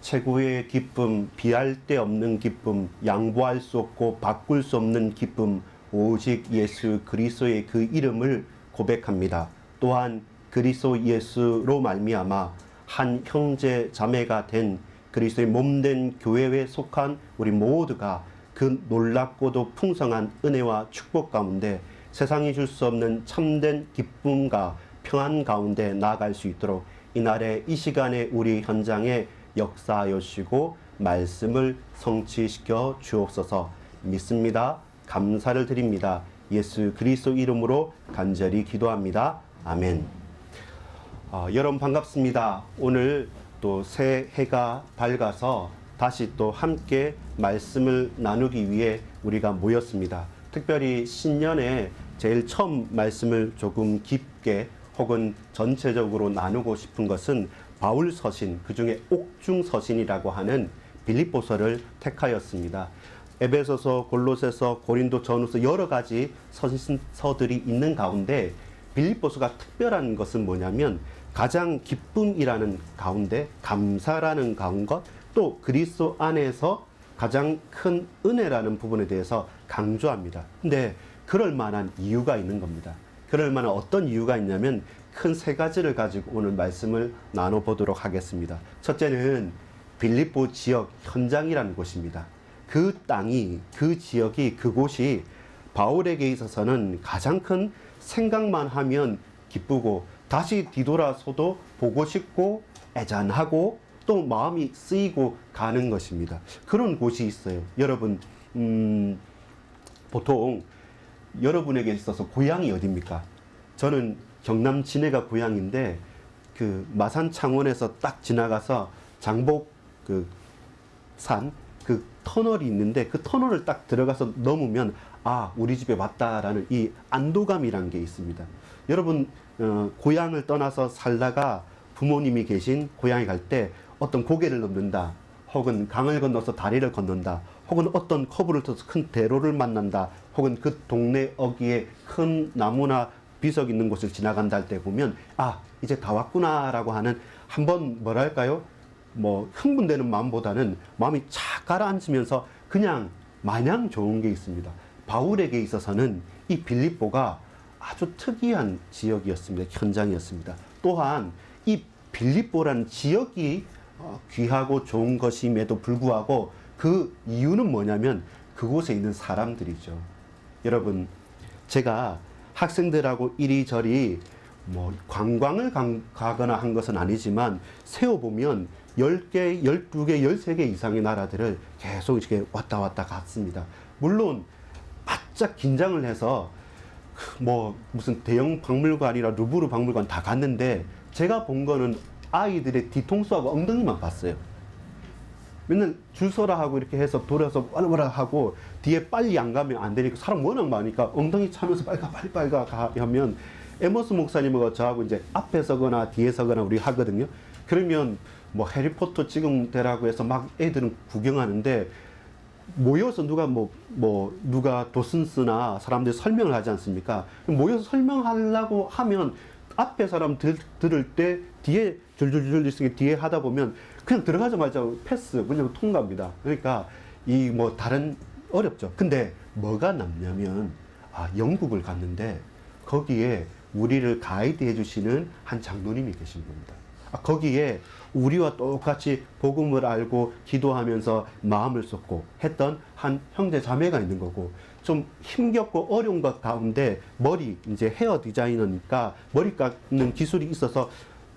최고의 기쁨, 비할 데 없는 기쁨, 양보할 수 없고 바꿀 수 없는 기쁨, 오직 예수 그리스도의 그 이름을 고백합니다. 또한 그리스도 예수로 말미암아 한 형제 자매가 된 그리스도의 몸된 교회에 속한 우리 모두가 그 놀랍고도 풍성한 은혜와 축복 가운데 세상이 줄 수 없는 참된 기쁨과 평안 가운데 나아갈 수 있도록 이날에 이 시간에 우리 현장에 역사하여 주시고 말씀을 성취시켜 주옵소서. 믿습니다. 감사를 드립니다. 예수 그리스도 이름으로 간절히 기도합니다. 아멘. 여러분 반갑습니다. 오늘 또 새해가 밝아서 다시 또 함께 말씀을 나누기 위해 우리가 모였습니다. 특별히 신년에 제일 처음 말씀을 조금 깊게 혹은 전체적으로 나누고 싶은 것은 바울 서신, 그 중에 옥중 서신이라고 하는 빌립보서를 택하였습니다. 에베소서, 골로새서, 고린도 전후서 여러 가지 서신서들이 있는 가운데 빌립보서가 특별한 것은 뭐냐면 가장 기쁨이라는 가운데 감사라는 가운데 또 그리스도 안에서 가장 큰 은혜라는 부분에 대해서 강조합니다. 근데 그럴 만한 이유가 있는 겁니다. 그럴 만한 어떤 이유가 있냐면 큰 세 가지를 가지고 오늘 말씀을 나눠보도록 하겠습니다. 첫째는 빌립보 지역 현장이라는 곳입니다. 그 땅이, 그 지역이, 그곳이 바울에게 있어서는 가장 큰 생각만 하면 기쁘고 다시 뒤돌아서도 보고 싶고 애잔하고 또 마음이 쓰이고 가는 것입니다. 그런 곳이 있어요. 여러분, 보통 여러분에게 있어서 고향이 어디입니까? 저는 경남 진해가 고향인데 그 마산 창원에서 딱 지나가서 장복 그 산 그 터널이 있는데 그 터널을 딱 들어가서 넘으면 아, 우리 집에 왔다라는 이 안도감이란 게 있습니다. 여러분 고향을 떠나서 살다가 부모님이 계신 고향에 갈 때 어떤 고개를 넘는다, 혹은 강을 건너서 다리를 건넌다, 혹은 어떤 커브를 타서 큰 대로를 만난다, 혹은 그 동네 어귀에 큰 나무나 비석 있는 곳을 지나간다 할 때 보면 아, 이제 다 왔구나 라고 하는 한번 뭐랄까요, 뭐 흥분되는 마음보다는 마음이 착 가라앉으면서 그냥 마냥 좋은 게 있습니다. 바울에게 있어서는 이 빌립보가 아주 특이한 지역이었습니다. 현장이었습니다. 또한 이 빌립보라는 지역이 귀하고 좋은 것임에도 불구하고 그 이유는 뭐냐면 그곳에 있는 사람들이죠. 여러분, 제가 학생들하고 이리저리 뭐 관광을 가거나 한 것은 아니지만 세어보면 10개, 12개, 13개 이상의 나라들을 계속 이렇게 왔다 갔습니다. 물론 바짝 긴장을 해서 뭐 무슨 대형 박물관이나 루브르 박물관 다 갔는데 제가 본 거는 아이들의 뒤통수하고 엉덩이만 봤어요. 맨날 줄 서라 하고 이렇게 해서 돌아서 빨리 하고 뒤에 빨리 안 가면 안 되니까 사람 워낙 많으니까 엉덩이 차면서 빨리 가 하면 에머스 목사님하고 저하고 이제 앞에 서거나 뒤에 서거나 우리 하거든요. 그러면 뭐 해리포터 찍으면 되라고 해서 막 애들은 구경하는데 모여서 누가 도슨스나 사람들이 설명을 하지 않습니까? 모여서 설명하려고 하면 앞에 사람 들을 때 뒤에 줄줄줄 있으니 뒤에 하다 보면 그냥 들어가자마자 패스, 그냥 통과입니다. 그러니까 이 뭐 다른 어렵죠. 근데 뭐가 남냐면 영국을 갔는데 거기에 우리를 가이드 해주시는 한 장로님이 계신 겁니다. 거기에 우리와 똑같이 복음을 알고 기도하면서 마음을 쏟고 했던 한 형제 자매가 있는 거고, 좀 힘겹고 어려운 것 가운데 이제 헤어 디자이너니까 머리 깎는 기술이 있어서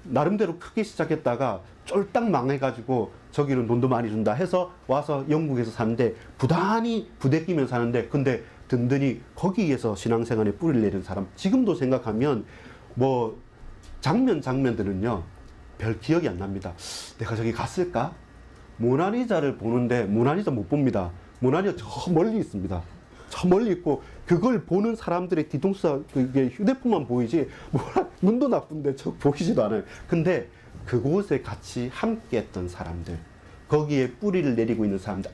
나름대로 크게 시작했다가 쫄딱 망해가지고 저기는 돈도 많이 준다 해서 와서 영국에서 사는데 부단히 부대끼면서 사는데, 근데 든든히 거기에서 신앙생활에 뿌리를 내린 사람, 지금도 생각하면 뭐 장면들은요 별 기억이 안 납니다. 내가 저기 갔을까? 모나리자를 보는데 모나리자 못 봅니다. 모나리자 저 멀리 있습니다. 저 멀리 있고 그걸 보는 사람들의 뒤통수가 그게 휴대폰만 보이지 눈도 나쁜데 저 보이지도 않아요. 근데 그곳에 같이 함께 했던 사람들, 거기에 뿌리를 내리고 있는 사람들,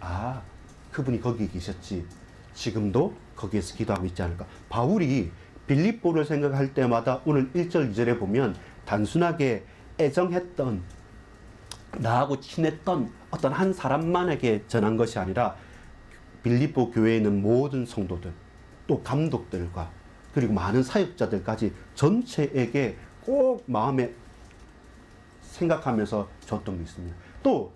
그분이 거기 계셨지, 지금도 거기에서 기도하고 있지 않을까. 바울이 빌립보를 생각할 때마다 오늘 1절 2절에 보면 단순하게 애정했던 나하고 친했던 어떤 한 사람만에게 전한 것이 아니라 빌립보 교회에 있는 모든 성도들, 또 감독들과 그리고 많은 사역자들까지 전체에게 꼭 마음에 생각하면서 줬던 게 있습니다. 또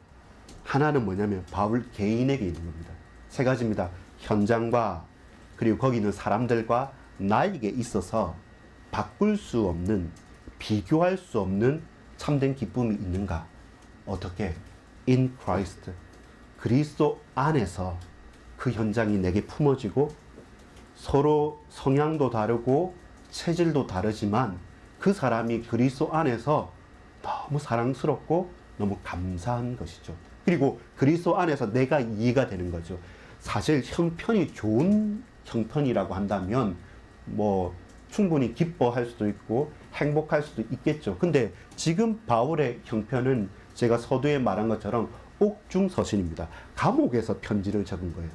하나는 뭐냐면 바울 개인에게 있는 겁니다. 세 가지입니다. 현장과 그리고 거기 있는 사람들과 나에게 있어서 바꿀 수 없는, 비교할 수 없는 참된 기쁨이 있는가? 어떻게? In Christ. 그리스도 안에서 그 현장이 내게 품어지고 서로 성향도 다르고 체질도 다르지만 그 사람이 그리스도 안에서 너무 사랑스럽고 너무 감사한 것이죠. 그리고 그리스도 안에서 내가 이해가 되는 거죠. 사실 형편이 좋은 형편이라고 한다면 뭐 충분히 기뻐할 수도 있고 행복할 수도 있겠죠. 근데 지금 바울의 형편은 제가 서두에 말한 것처럼 옥중서신입니다. 감옥에서 편지를 적은 거예요.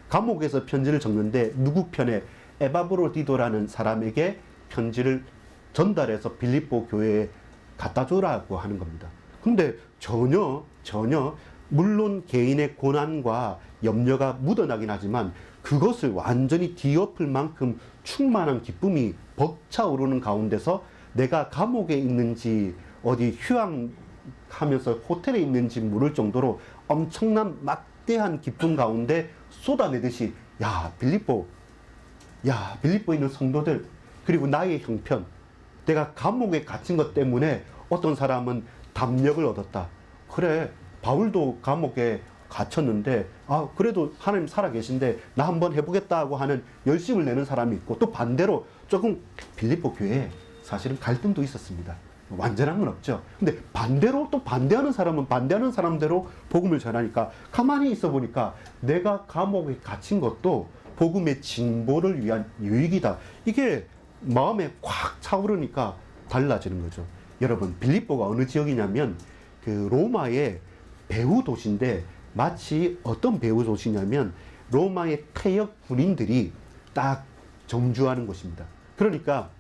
감옥에서 편지를 적는데 누구 편에? 에바브로디도라는 사람에게 편지를 전달해서 빌립보 교회에 갖다 주라고 하는 겁니다. 근데 전혀 물론 개인의 고난과 염려가 묻어나긴 하지만 그것을 완전히 뒤엎을 만큼 충만한 기쁨이 벅차오르는 가운데서 내가 감옥에 있는지 어디 휴양하면서 호텔에 있는지 모를 정도로 엄청난 막대한 기쁨 가운데 쏟아내듯이 빌립보에 있는 성도들 그리고 나의 형편, 내가 감옥에 갇힌 것 때문에 어떤 사람은 담력을 얻었다. 그래, 바울도 감옥에 갇혔는데 그래도 하나님 살아계신데 나 한번 해보겠다고 하는 열심을 내는 사람이 있고, 또 반대로 조금 빌립보 교회에 사실은 갈등도 있었습니다. 완전한 건 없죠. 근데 반대로 또 반대하는 사람은 반대하는 사람대로 복음을 전하니까 가만히 있어 보니까 내가 감옥에 갇힌 것도 복음의 진보를 위한 유익이다. 이게 마음에 꽉 차오르니까 달라지는 거죠. 여러분, 빌립보가 어느 지역이냐면 그 로마의 배후 도시인데, 마치 어떤 배후 도시냐면 로마의 퇴역 군인들이 딱 정주하는 곳입니다. 그러니까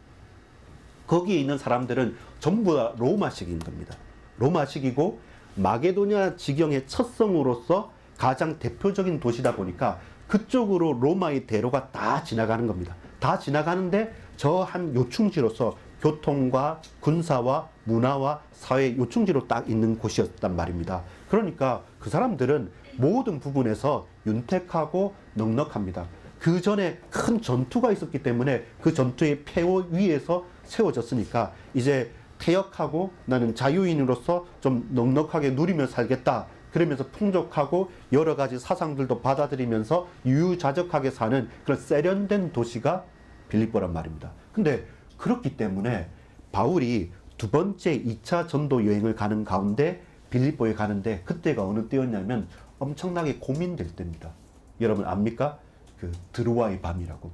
거기에 있는 사람들은 전부 다 로마식인 겁니다. 로마식이고 마게도냐 지경의 첫 성으로서 가장 대표적인 도시다 보니까 그쪽으로 로마의 대로가 다 지나가는 겁니다. 다 지나가는데 저 한 요충지로서 교통과 군사와 문화와 사회 요충지로 딱 있는 곳이었단 말입니다. 그러니까 그 사람들은 모든 부분에서 윤택하고 넉넉합니다. 그 전에 큰 전투가 있었기 때문에 그 전투의 폐허 위에서 세워졌으니까 이제 퇴역하고 나는 자유인으로서 좀 넉넉하게 누리며 살겠다. 그러면서 풍족하고 여러 가지 사상들도 받아들이면서 유유자적하게 사는 그런 세련된 도시가 빌립보란 말입니다. 근데 그렇기 때문에 바울이 두 번째 2차 전도 여행을 가는 가운데 빌립보에 가는데, 그때가 어느 때였냐면 엄청나게 고민될 때입니다. 여러분 압니까? 그 드로아의 밤이라고.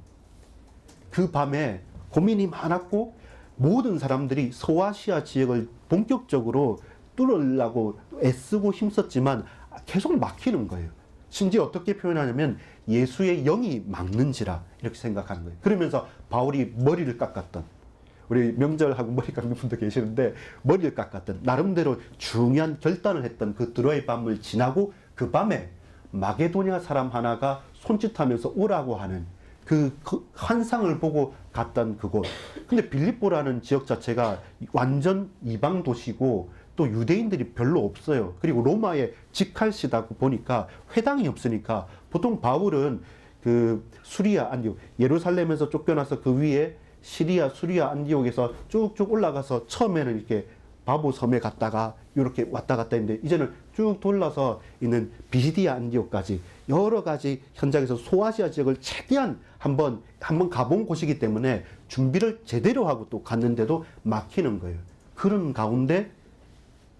그 밤에 고민이 많았고 모든 사람들이 소아시아 지역을 본격적으로 뚫으려고 애쓰고 힘썼지만 계속 막히는 거예요. 심지어 어떻게 표현하냐면 예수의 영이 막는지라 이렇게 생각하는 거예요. 그러면서 바울이 머리를 깎았던, 우리 명절하고 머리 깎는 분도 계시는데 머리를 깎았던, 나름대로 중요한 결단을 했던 그 드로아의 밤을 지나고 그 밤에 마게도냐 사람 하나가 손짓하면서 오라고 하는 그 환상을 보고 갔던 그곳. 근데 빌립보라는 지역 자체가 완전 이방 도시고 또 유대인들이 별로 없어요. 그리고 로마에 직할시다 보니까 회당이 없으니까 보통 바울은 그 수리아 안디옥, 예루살렘에서 쫓겨나서 그 위에 시리아 수리아 안디옥에서 쭉쭉 올라가서 처음에는 이렇게 바보 섬에 갔다가 이렇게 왔다 갔다 했는데 이제는 쭉 돌아서 있는 비시디아 안디옥까지 여러 가지 현장에서 소아시아 지역을 최대한 한번 가본 곳이기 때문에 준비를 제대로 하고 또 갔는데도 막히는 거예요. 그런 가운데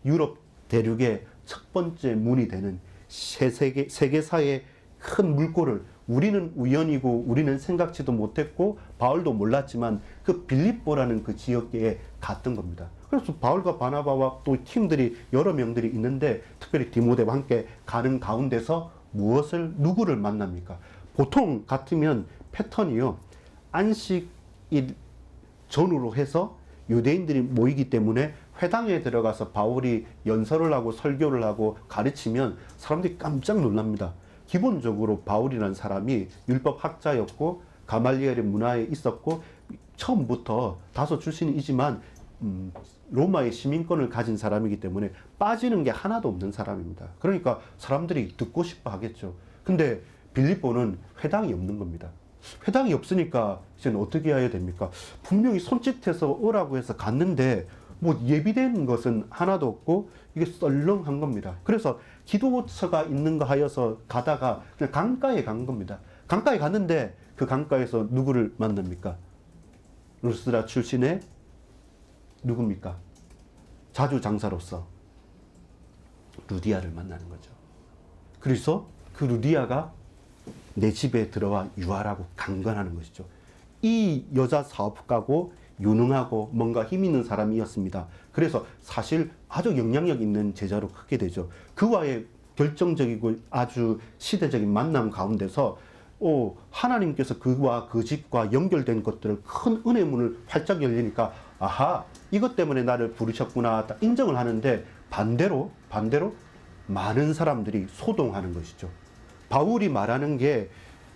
유럽 대륙의 첫 번째 문이 되는 세계사의 큰 물꼬를 우리는 우연이고 우리는 생각지도 못했고 바울도 몰랐지만 그 빌립보라는 그 지역에 갔던 겁니다. 그래서 바울과 바나바와 또 팀들이 여러 명들이 있는데 특별히 디모데와 함께 가는 가운데서 누구를 만납니까? 보통 같으면 패턴이요. 안식일 전후로 해서 유대인들이 모이기 때문에 회당에 들어가서 바울이 연설을 하고 설교를 하고 가르치면 사람들이 깜짝 놀랍니다. 기본적으로 바울이라는 사람이 율법 학자였고 가말리엘의 문화에 있었고 처음부터 다소 출신이지만 로마의 시민권을 가진 사람이기 때문에 빠지는 게 하나도 없는 사람입니다. 그러니까 사람들이 듣고 싶어 하겠죠. 근데 빌립보는 회당이 없는 겁니다. 회당이 없으니까 이제는 어떻게 해야 됩니까? 분명히 손짓해서 오라고 해서 갔는데 뭐 예비된 것은 하나도 없고 이게 썰렁한 겁니다. 그래서 기도처가 있는 거 하여서 가다가 그냥 강가에 간 겁니다. 강가에 갔는데 그 강가에서 누구를 만납니까? 루스드라 출신의 누굽니까? 자주 장사로서 루디아를 만나는 거죠. 그래서 그 루디아가 내 집에 들어와 유하라고 강권하는 것이죠. 이 여자 사업가고 유능하고 뭔가 힘 있는 사람이었습니다. 그래서 사실 아주 영향력 있는 제자로 크게 되죠. 그와의 결정적이고 아주 시대적인 만남 가운데서 하나님께서 그와 그 집과 연결된 것들을 큰 은혜 문을 활짝 열리니까 아하, 이것 때문에 나를 부르셨구나 딱 인정을 하는데 반대로 많은 사람들이 소동하는 것이죠. 바울이 말하는 게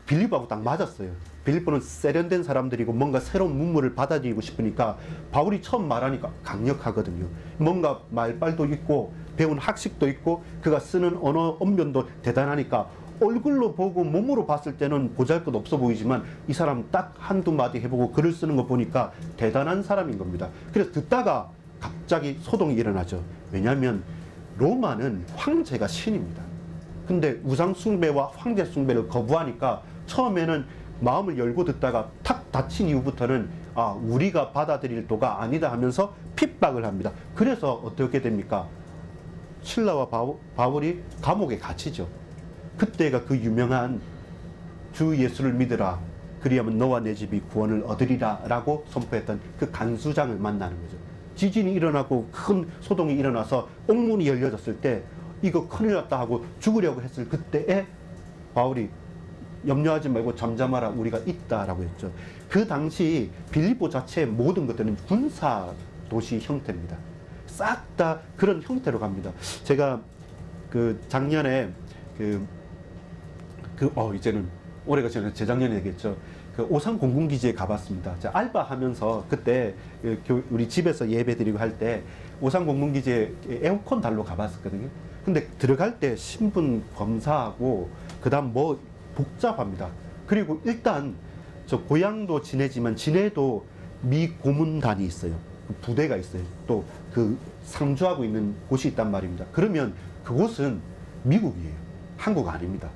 빌립보하고 딱 맞았어요. 빌립보는 세련된 사람들이고 뭔가 새로운 문물을 받아들이고 싶으니까 바울이 처음 말하니까 강력하거든요. 뭔가 말빨도 있고 배운 학식도 있고 그가 쓰는 언어 언변도 대단하니까 얼굴로 보고 몸으로 봤을 때는 보잘것 없어 보이지만 이 사람 딱 한두 마디 해보고 글을 쓰는 거 보니까 대단한 사람인 겁니다. 그래서 듣다가 갑자기 소동이 일어나죠. 왜냐하면 로마는 황제가 신입니다. 근데 우상 숭배와 황제 숭배를 거부하니까 처음에는 마음을 열고 듣다가 탁 닫힌 이후부터는 우리가 받아들일 도가 아니다 하면서 핍박을 합니다. 그래서 어떻게 됩니까? 실라와 바울이 감옥에 갇히죠. 그때가 그 유명한 주 예수를 믿으라 그리하면 너와 내 집이 구원을 얻으리라 라고 선포했던 그 간수장을 만나는 거죠. 지진이 일어나고 큰 소동이 일어나서 옥문이 열려졌을 때 이거 큰일 났다 하고 죽으려고 했을 그때에 바울이 염려하지 말고 잠잠하라 우리가 있다라고 했죠. 그 당시 빌립보 자체의 모든 것들은 군사 도시 형태입니다. 싹 다 그런 형태로 갑니다. 제가 그 작년에 이제는 올해가 재작년에 되겠죠. 그 오산 공군기지에 가봤습니다. 제가 알바하면서 그때 우리 집에서 예배드리고 할 때 오산 공군기지에 에어컨 달러 가봤었거든요. 근데 들어갈 때 신분 검사하고 그다음 뭐 복잡합니다. 그리고 일단 저 고향도 진해지만 진해도 미 고문단이 있어요. 그 부대가 있어요. 또 그 상주하고 있는 곳이 있단 말입니다. 그러면 그곳은 미국이에요. 한국 아닙니다.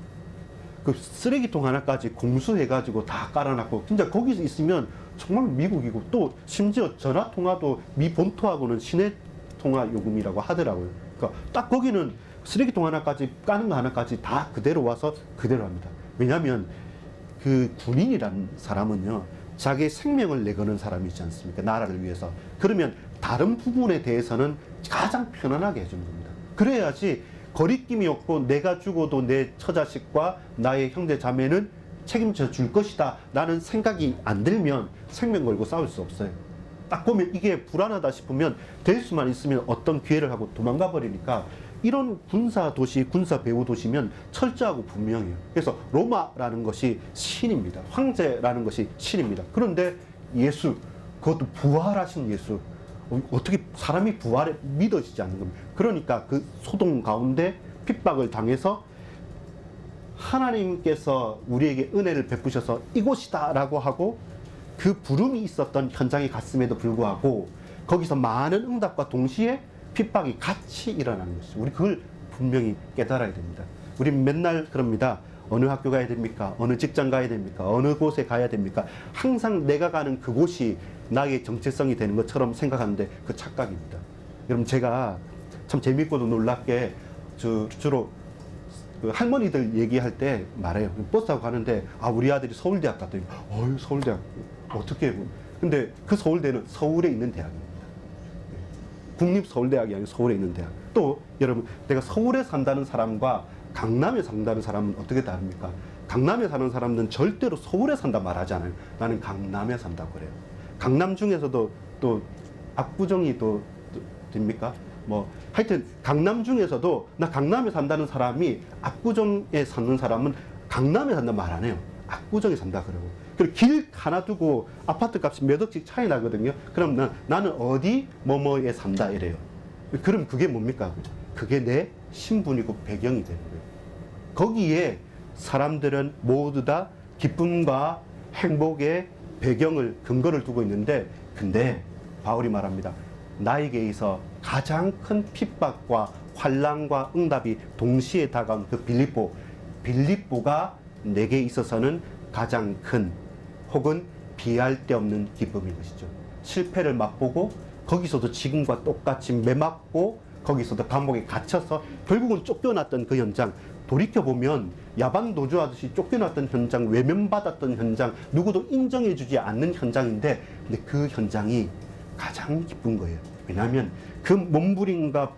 그 쓰레기통 하나까지 공수해가지고 다 깔아놨고 진짜 거기서 있으면 정말 미국이고 또 심지어 전화 통화도 미 본토하고는 시내 통화 요금이라고 하더라고요. 그러니까 딱 거기는 쓰레기통 하나까지 까는 거 하나까지 다 그대로 와서 그대로 합니다. 왜냐하면 그 군인이라는 사람은요 자기 생명을 내거는 사람이지 않습니까? 나라를 위해서. 그러면 다른 부분에 대해서는 가장 편안하게 해주는 겁니다. 그래야지 거리낌이 없고 내가 죽어도 내 처자식과 나의 형제 자매는 책임져 줄 것이다 라는 생각이 안 들면 생명 걸고 싸울 수 없어요. 딱 보면 이게 불안하다 싶으면 될 수만 있으면 어떤 기회를 하고 도망가 버리니까 이런 군사 도시, 군사 배후 도시면 철저하고 분명해요. 그래서 로마라는 것이 신입니다. 황제라는 것이 신입니다. 그런데 예수, 그것도 부활하신 예수, 어떻게 사람이 부활에 믿어지지 않는 겁니다. 그러니까 그 소동 가운데 핍박을 당해서 하나님께서 우리에게 은혜를 베푸셔서 이곳이다 라고 하고 그 부름이 있었던 현장에 갔음에도 불구하고 거기서 많은 응답과 동시에 핍박이 같이 일어나는 것이죠. 우리 그걸 분명히 깨달아야 됩니다. 우리 맨날 그럽니다. 어느 학교 가야 됩니까? 어느 직장 가야 됩니까? 어느 곳에 가야 됩니까? 항상 내가 가는 그곳이 나의 정체성이 되는 것처럼 생각하는데 그 착각입니다. 여러분 제가 참 재밌고도 놀랍게 주로 그 할머니들 얘기할 때 말해요. 버스 타고 가는데 우리 아들이 서울대학 갔더니 서울대학 어떻게 해? 근데 그 서울대는 서울에 있는 대학입니다. 국립서울대학이 아니고 서울에 있는 대학. 또 여러분 내가 서울에 산다는 사람과 강남에 산다는 사람은 어떻게 다릅니까? 강남에 사는 사람들은 절대로 서울에 산다 말하지 않아요. 나는 강남에 산다고 그래요. 강남 중에서도 또 압구정이 또 됩니까? 뭐 하여튼 강남 중에서도 나 강남에 산다는 사람이 압구정에 사는 사람은 강남에 산다 말 안 해요. 압구정에 산다 그러고. 그리고 길 하나 두고 아파트 값이 몇 억씩 차이 나거든요. 그럼 나는 어디 뭐뭐에 산다 이래요. 그럼 그게 뭡니까? 그게 내 신분이고 배경이 되는 거예요. 거기에 사람들은 모두 다 기쁨과 행복의 배경을 근거를 두고 있는데, 근데 바울이 말합니다. 나에게 있어 가장 큰 핍박과 환난과 응답이 동시에 다가온 그 빌립보가 내게 있어서는 가장 큰 혹은 비할 데 없는 기쁨인 것이죠. 실패를 맛보고 거기서도 지금과 똑같이 매맞고 거기서도 감옥에 갇혀서 결국은 쫓겨났던 그 현장, 돌이켜보면 야방 도주하듯이 쫓겨났던 현장, 외면받았던 현장, 누구도 인정해주지 않는 현장인데, 근데 그 현장이 가장 기쁜 거예요. 왜냐하면 그 몸부림과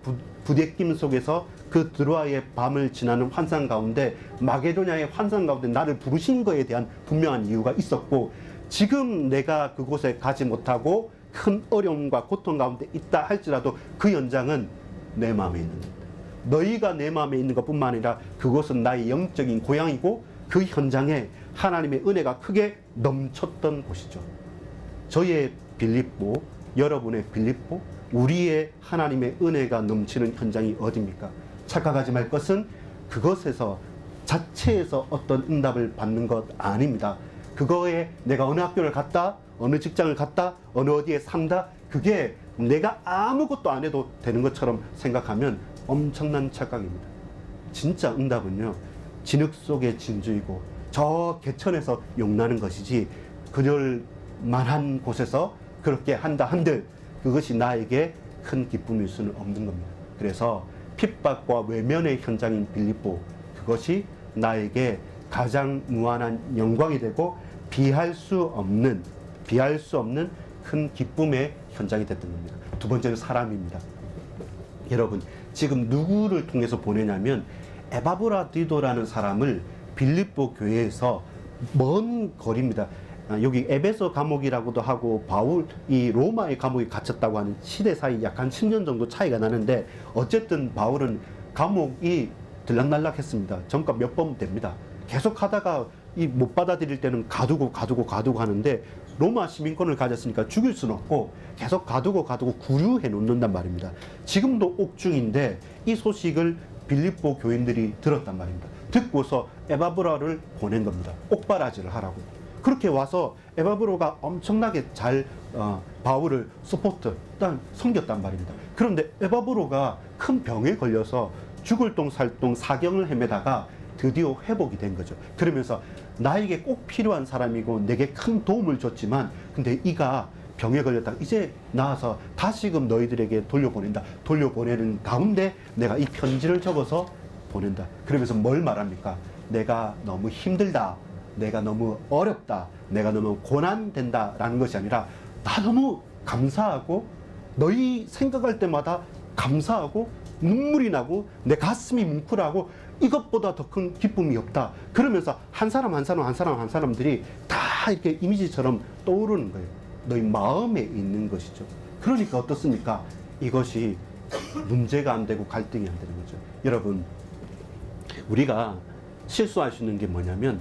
부대낌 속에서 그 드로아의 밤을 지나는 환상 가운데, 마게도냐의 환상 가운데 나를 부르신 거에 대한 분명한 이유가 있었고, 지금 내가 그곳에 가지 못하고 큰 어려움과 고통 가운데 있다 할지라도 그 현장은 내 마음에 있는 겁니다. 너희가 내 마음에 있는 것뿐만 아니라 그곳은 나의 영적인 고향이고 그 현장에 하나님의 은혜가 크게 넘쳤던 곳이죠. 저의 빌립보, 여러분의 빌립보, 우리의 하나님의 은혜가 넘치는 현장이 어디입니까? 착각하지 말 것은 그것에서 자체에서 어떤 응답을 받는 것 아닙니다. 그거에 내가 어느 학교를 갔다, 어느 직장을 갔다, 어느 어디에 산다, 그게 내가 아무것도 안 해도 되는 것처럼 생각하면 엄청난 착각입니다. 진짜 응답은요, 진흙 속의 진주이고 저 개천에서 용나는 것이지, 그럴 만한 곳에서 그렇게 한다 한들 그것이 나에게 큰 기쁨일 수는 없는 겁니다. 그래서 핍박과 외면의 현장인 빌립보, 그것이 나에게 가장 무한한 영광이 되고 비할 수 없는 큰 기쁨의 현장이 됐던 겁니다. 두 번째는 사람입니다. 여러분, 지금 누구를 통해서 보내냐면 에바브라디도라는 사람을 빌립보 교회에서 먼 거리입니다. 여기 에베소 감옥이라고도 하고 바울이 로마의 감옥에 갇혔다고 하는 시대 사이 약 한 10년 정도 차이가 나는데, 어쨌든 바울은 감옥이 들락날락했습니다. 전과 몇 번 됩니다. 계속 하다가 이 못 받아들일 때는 가두고 하는데, 로마 시민권을 가졌으니까 죽일 수는 없고 계속 가두고 구류해 놓는단 말입니다. 지금도 옥중인데 이 소식을 빌립보 교인들이 들었단 말입니다. 듣고서 에바브라를 보낸 겁니다. 옥바라지를 하라고. 그렇게 와서 에바브로가 엄청나게 잘 바울을 일단 섬겼단 말입니다. 그런데 에바브로가 큰 병에 걸려서 죽을 똥 살 똥 사경을 헤매다가 드디어 회복이 된 거죠. 그러면서 나에게 꼭 필요한 사람이고 내게 큰 도움을 줬지만, 근데 이가 병에 걸렸다, 이제 나아서 다시금 너희들에게 돌려보낸다. 돌려보내는 가운데 내가 이 편지를 적어서 보낸다. 그러면서 뭘 말합니까? 내가 너무 힘들다, 내가 너무 어렵다, 내가 너무 고난된다 라는 것이 아니라, 나 너무 감사하고 너희 생각할 때마다 감사하고 눈물이 나고 내 가슴이 뭉클하고 이것보다 더 큰 기쁨이 없다. 그러면서 한 사람들이 다 이렇게 이미지처럼 떠오르는 거예요. 너희 마음에 있는 것이죠. 그러니까 어떻습니까? 이것이 문제가 안 되고 갈등이 안 되는 거죠. 여러분, 우리가 실수할 수 있는 게 뭐냐면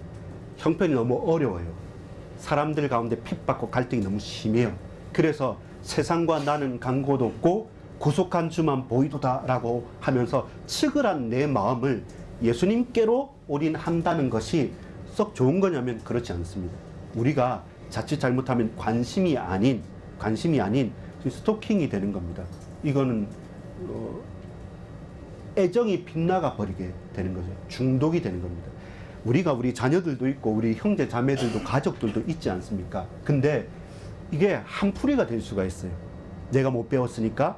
형편이 너무 어려워요. 사람들 가운데 핍박과 갈등이 너무 심해요. 그래서 세상과 나는 간고도 없고 구속한 주만 보이도다라고 하면서 측을한 내 마음을 예수님께로 올인한다는 것이 썩 좋은 거냐면 그렇지 않습니다. 우리가 자칫 잘못하면 관심이 아닌 스토킹이 되는 겁니다. 이거는 애정이 빗나가 버리게 되는 거죠. 중독이 되는 겁니다. 우리 자녀들도 있고 우리 형제 자매들도 가족들도 있지 않습니까? 근데 이게 한풀이가 될 수가 있어요. 내가 못 배웠으니까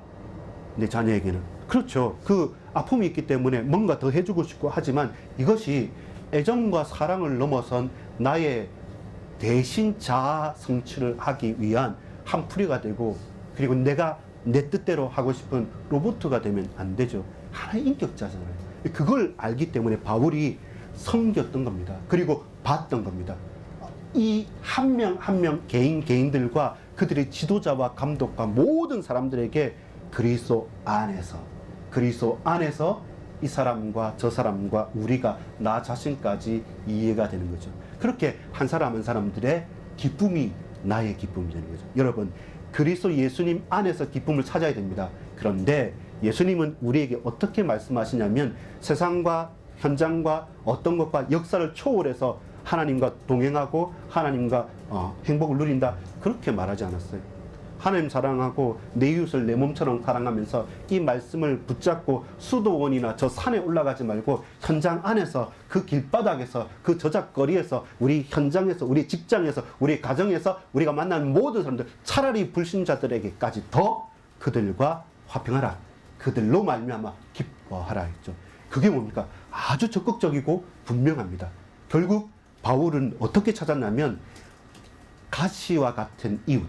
내 자녀에게는. 그렇죠. 그 아픔이 있기 때문에 뭔가 더 해주고 싶고 하지만 이것이 애정과 사랑을 넘어선 나의 대신 자아 성취를 하기 위한 한풀이가 되고, 그리고 내가 내 뜻대로 하고 싶은 로봇가 되면 안 되죠. 하나의 인격자잖아요. 그걸 알기 때문에 바울이 섬겼던 겁니다. 그리고 봤던 겁니다. 이 한 명 한 명 개인들과 그들의 지도자와 감독과 모든 사람들에게 그리스도 안에서 이 사람과 저 사람과 우리가 나 자신까지 이해가 되는 거죠. 그렇게 한 사람 한 사람들의 기쁨이 나의 기쁨이 되는 거죠. 여러분, 그리스도 예수님 안에서 기쁨을 찾아야 됩니다. 그런데 예수님은 우리에게 어떻게 말씀하시냐면 세상과 현장과 어떤 것과 역사를 초월해서 하나님과 동행하고 하나님과 행복을 누린다, 그렇게 말하지 않았어요. 하나님 사랑하고 내 이웃을 내 몸처럼 사랑하면서 이 말씀을 붙잡고 수도원이나 저 산에 올라가지 말고 현장 안에서 그 길바닥에서 그 저작거리에서 우리 현장에서 우리 직장에서 우리 가정에서 우리가 만나는 모든 사람들, 차라리 불신자들에게까지 더 그들과 화평하라, 그들로 말미암아 기뻐하라 했죠. 그게 뭡니까? 아주 적극적이고 분명합니다. 결국 바울은 어떻게 찾았냐면 가시와 같은 이웃,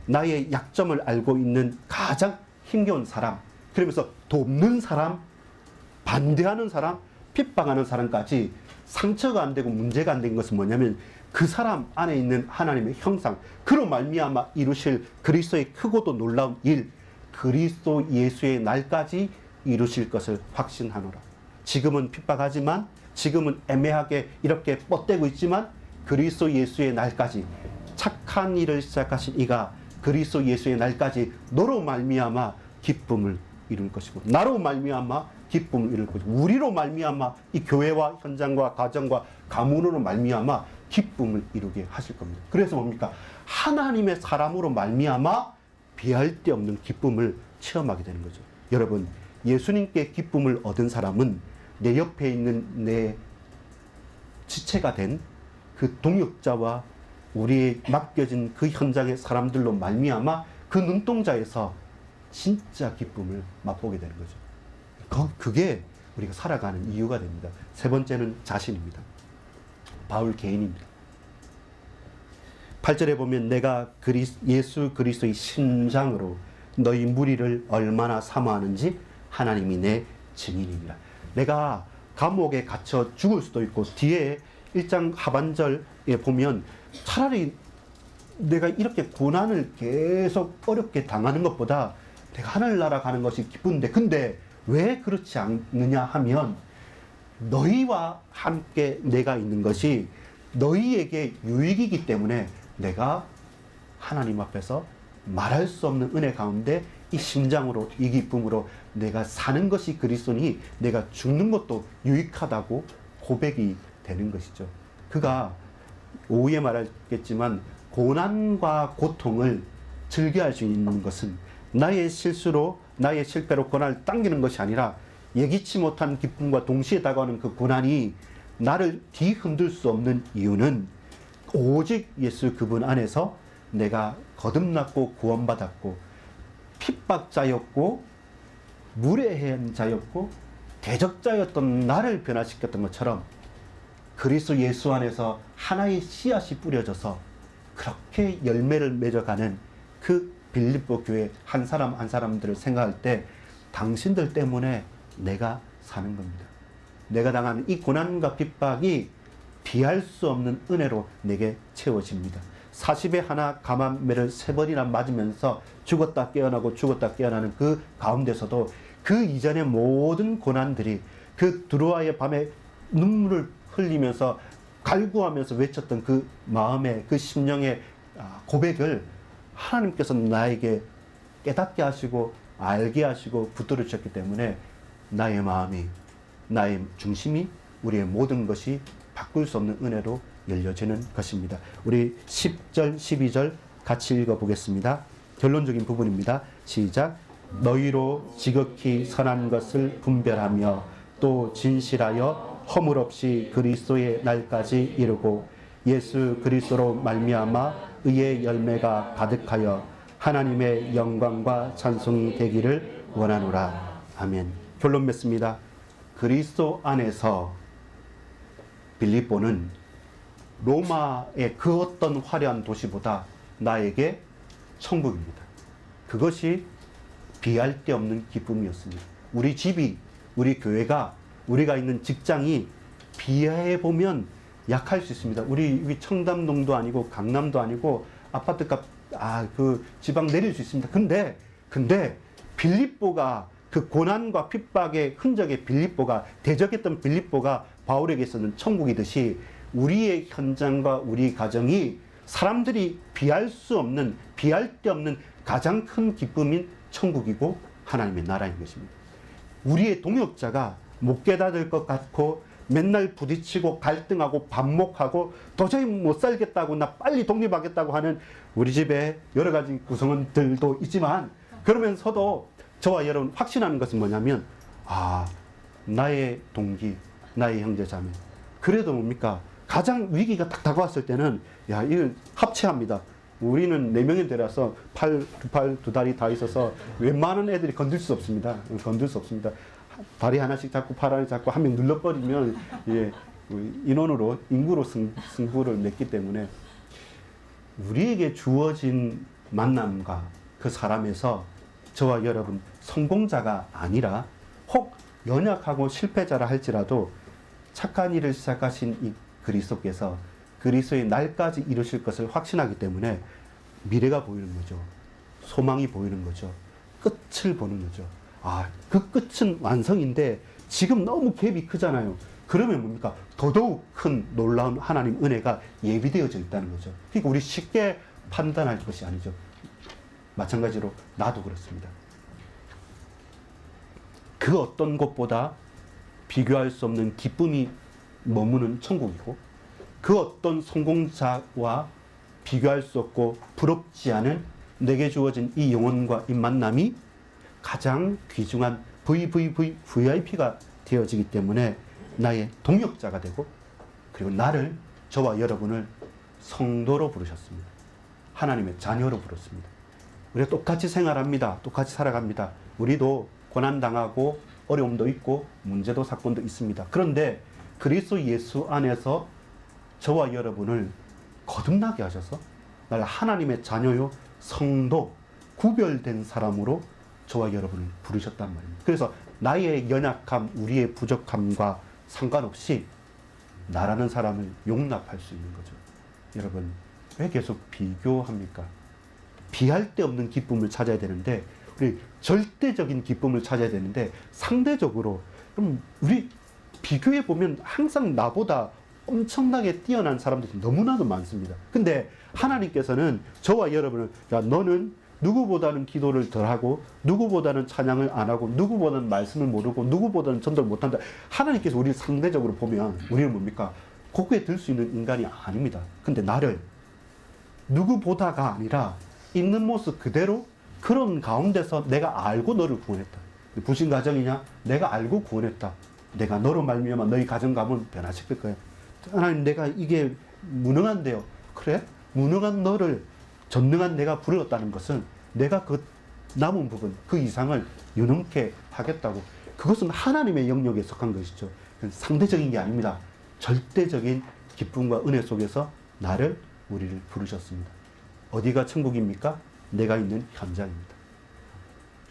나의 약점을 알고 있는 가장 힘겨운 사람, 그러면서 돕는 사람, 반대하는 사람, 핍박하는 사람까지 상처가 안 되고 문제가 안 된 것은 뭐냐면 그 사람 안에 있는 하나님의 형상, 그로 말미암아 이루실 그리스도의 크고도 놀라운 일, 그리스도 예수의 날까지 이루실 것을 확신하노라. 지금은 핍박하지만, 지금은 애매하게 이렇게 뻗대고 있지만 그리스도 예수의 날까지, 착한 일을 시작하신 이가 그리스도 예수의 날까지 너로 말미암아 기쁨을 이룰 것이고, 나로 말미암아 기쁨을 이룰 것이고, 우리로 말미암아 이 교회와 현장과 가정과 가문으로 말미암아 기쁨을 이루게 하실 겁니다. 그래서 뭡니까? 하나님의 사람으로 말미암아 비할 데 없는 기쁨을 체험하게 되는 거죠. 여러분, 예수님께 기쁨을 얻은 사람은 내 옆에 있는 내 지체가 된 그 동역자와 우리의 맡겨진 그 현장의 사람들로 말미암아 그 눈동자에서 진짜 기쁨을 맛보게 되는 거죠. 그게 우리가 살아가는 이유가 됩니다. 세 번째는 자신입니다. 바울 개인입니다. 8절에 보면 내가 예수 그리스도의 심장으로 너희 무리를 얼마나 사모하는지 하나님이 내 증인입니다. 내가 감옥에 갇혀 죽을 수도 있고, 뒤에 1장 하반절에 보면 차라리 내가 이렇게 고난을 계속 어렵게 당하는 것보다 내가 하늘나라 가는 것이 기쁜데, 근데 왜 그렇지 않느냐 하면 너희와 함께 내가 있는 것이 너희에게 유익이기 때문에 내가 하나님 앞에서 말할 수 없는 은혜 가운데 이 심장으로, 이 기쁨으로 내가 사는 것이 그리스도니 내가 죽는 것도 유익하다고 고백이 되는 것이죠. 그가 오후에 말하겠지만 고난과 고통을 즐겨할 수 있는 것은 나의 실수로, 나의 실패로 고난을 당기는 것이 아니라 예기치 못한 기쁨과 동시에 다가오는 그 고난이 나를 뒤흔들 수 없는 이유는 오직 예수 그분 안에서 내가 거듭났고 구원받았고 핍박자였고 무례한 자였고 대적자였던 나를 변화시켰던 것처럼 그리스도 예수 안에서 하나의 씨앗이 뿌려져서 그렇게 열매를 맺어가는 그 빌립보 교회 한 사람 한 사람들을 생각할 때 당신들 때문에 내가 사는 겁니다. 내가 당하는 이 고난과 핍박이 비할 수 없는 은혜로 내게 채워집니다. 40에 하나 감암매를 3번이나 맞으면서 죽었다 깨어나고 죽었다 깨어나는 그 가운데서도 그 이전의 모든 고난들이 그 두루와의 밤에 눈물을 흘리면서 갈구하면서 외쳤던 그 마음의 그 심령의 고백을 하나님께서 나에게 깨닫게 하시고 알게 하시고 붙들어 주셨기 때문에 나의 마음이, 나의 중심이, 우리의 모든 것이 바꿀 수 없는 은혜로 열려지는 것입니다. 우리 10절, 12절 같이 읽어보겠습니다. 결론적인 부분입니다. 시작. 너희로 지극히 선한 것을 분별하며 또 진실하여 허물 없이 그리스도의 날까지 이루고 예수 그리스도로 말미암아 의의 열매가 가득하여 하나님의 영광과 찬송이 되기를 원하노라. 아멘. 결론 맺습니다. 그리스도 안에서 빌립보는 로마의 그 어떤 화려한 도시보다 나에게 천국입니다. 그것이 비할 데 없는 기쁨이었습니다. 우리 집이, 우리 교회가, 우리가 있는 직장이 비하해 보면 약할 수 있습니다. 우리 청담동도 아니고 강남도 아니고 아파트값 그 지방 내릴 수 있습니다. 근데 빌립보가 그 고난과 핍박의 흔적의 빌립보가 대적했던 빌립보가 바울에게서는 천국이듯이 우리의 현장과 우리 가정이 사람들이 비할 수 없는 비할 데 없는 가장 큰 기쁨인 천국이고 하나님의 나라인 것입니다. 우리의 동역자가 못 깨닫을 것 같고 맨날 부딪히고 갈등하고 반목하고 도저히 못 살겠다고 나 빨리 독립하겠다고 하는 우리 집에 여러 가지 구성원들도 있지만 그러면서도 저와 여러분 확신하는 것은 뭐냐면 나의 동기, 나의 형제 자매 그래도 뭡니까? 가장 위기가 딱 다가왔을 때는 이걸 합체합니다. 우리는 4명이 되라서 두 팔, 두 다리 다 있어서 웬만한 애들이 건들 수 없습니다. 건들 수 없습니다. 다리 하나씩 잡고 팔 하나씩 잡고 한 명 눌러버리면 인원으로 인구로 승부를 맺기 때문에 우리에게 주어진 만남과 그 사람에서 저와 여러분 성공자가 아니라 혹 연약하고 실패자라 할지라도 착한 일을 시작하신 이 그리스도께서 그리스도의 날까지 이루실 것을 확신하기 때문에 미래가 보이는 거죠. 소망이 보이는 거죠. 끝을 보는 거죠. 그 끝은 완성인데 지금 너무 갭이 크잖아요. 그러면 뭡니까? 더더욱 큰 놀라운 하나님 은혜가 예비되어져 있다는 거죠. 그러니까 우리 쉽게 판단할 것이 아니죠. 마찬가지로 나도 그렇습니다. 그 어떤 것보다 비교할 수 없는 기쁨이 머무는 천국이고 그 어떤 성공자와 비교할 수 없고 부럽지 않은 내게 주어진 이 영혼과 이 만남이 가장 귀중한 VVVIP가 되어지기 때문에 나의 동역자가 되고 그리고 나를 저와 여러분을 성도로 부르셨습니다. 하나님의 자녀로 부르셨습니다. 우리가 똑같이 생활합니다. 똑같이 살아갑니다. 우리도 고난당하고 어려움도 있고 문제도 사건도 있습니다. 그런데 그리스도 예수 안에서 저와 여러분을 거듭나게 하셔서 나를 하나님의 자녀요 성도 구별된 사람으로 저와 여러분을 부르셨단 말입니다. 그래서 나의 연약함, 우리의 부족함과 상관없이 나라는 사람을 용납할 수 있는 거죠. 여러분 왜 계속 비교합니까? 비할 데 없는 기쁨을 찾아야 되는데 우리 절대적인 기쁨을 찾아야 되는데 상대적으로 그럼 우리 비교해 보면 항상 나보다 엄청나게 뛰어난 사람들이 너무나도 많습니다. 근데 하나님께서는 저와 여러분을 너는 누구보다는 기도를 덜하고 누구보다는 찬양을 안 하고 누구보다는 말씀을 모르고 누구보다는 전도를 못한다. 하나님께서 우리를 상대적으로 보면 우리는 뭡니까? 고개에 들 수 있는 인간이 아닙니다. 근데 나를 누구보다가 아니라 있는 모습 그대로 그런 가운데서 내가 알고 너를 구원했다. 부신 가정이냐? 내가 알고 구원했다. 내가 너로 말미암아 너희 가정 가문 변화시킬 거야. 하나님 내가 이게 무능한데요. 그래? 무능한 너를 전능한 내가 부르었다는 것은 내가 그 남은 부분 그 이상을 유능케 하겠다고. 그것은 하나님의 영역에 속한 것이죠. 상대적인 게 아닙니다. 절대적인 기쁨과 은혜 속에서 우리를 부르셨습니다. 어디가 천국입니까? 내가 있는 현장입니다.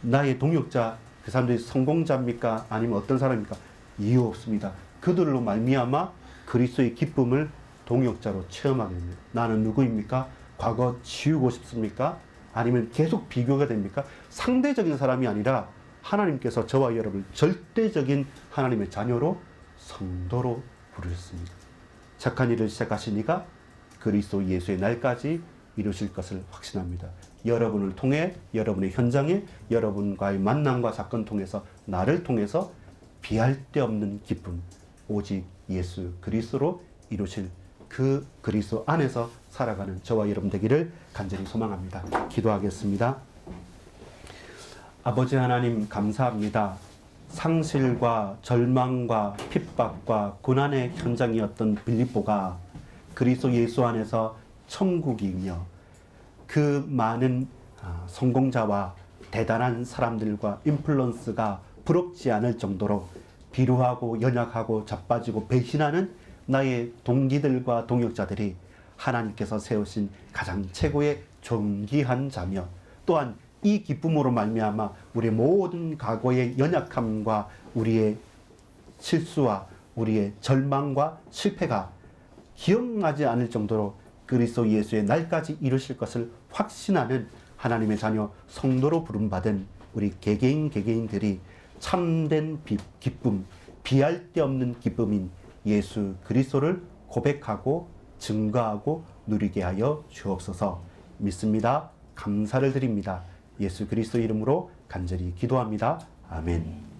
나의 동역자 그 사람들이 성공자입니까? 아니면 어떤 사람입니까? 이유 없습니다. 그들로 말미암아 그리스도의 기쁨을 동역자로 체험하게 됩니다. 나는 누구입니까? 과거 지우고 싶습니까? 아니면 계속 비교가 됩니까? 상대적인 사람이 아니라 하나님께서 저와 여러분을 절대적인 하나님의 자녀로 성도로 부르셨습니다. 착한 일을 시작하신 이가 그리스도 예수의 날까지 이루실 것을 확신합니다. 여러분을 통해 여러분의 현장에 여러분과의 만남과 사건 통해서 나를 통해서 비할 데 없는 기쁨 오직 예수 그리스도로 이루실 그 그리스도 안에서 살아가는 저와 여러분 되기를 간절히 소망합니다. 기도하겠습니다. 아버지 하나님 감사합니다. 상실과 절망과 핍박과 고난의 현장이었던 빌립보가 그리스도 예수 안에서 천국이며 그 많은 성공자와 대단한 사람들과 인플루언스가 부럽지 않을 정도로 비루하고 연약하고 자빠지고 배신하는 나의 동기들과 동역자들이 하나님께서 세우신 가장 최고의 존귀한 자며 또한 이 기쁨으로 말미암아 우리의 모든 과거의 연약함과 우리의 실수와 우리의 절망과 실패가 기억나지 않을 정도로 그리스도 예수의 날까지 이루실 것을 확신하는 하나님의 자녀 성도로 부름받은 우리 개개인들이 참된 기쁨, 비할 데 없는 기쁨인 예수 그리스도를 고백하고 증거하고 누리게 하여 주옵소서. 믿습니다. 감사를 드립니다. 예수 그리스도 이름으로 간절히 기도합니다. 아멘.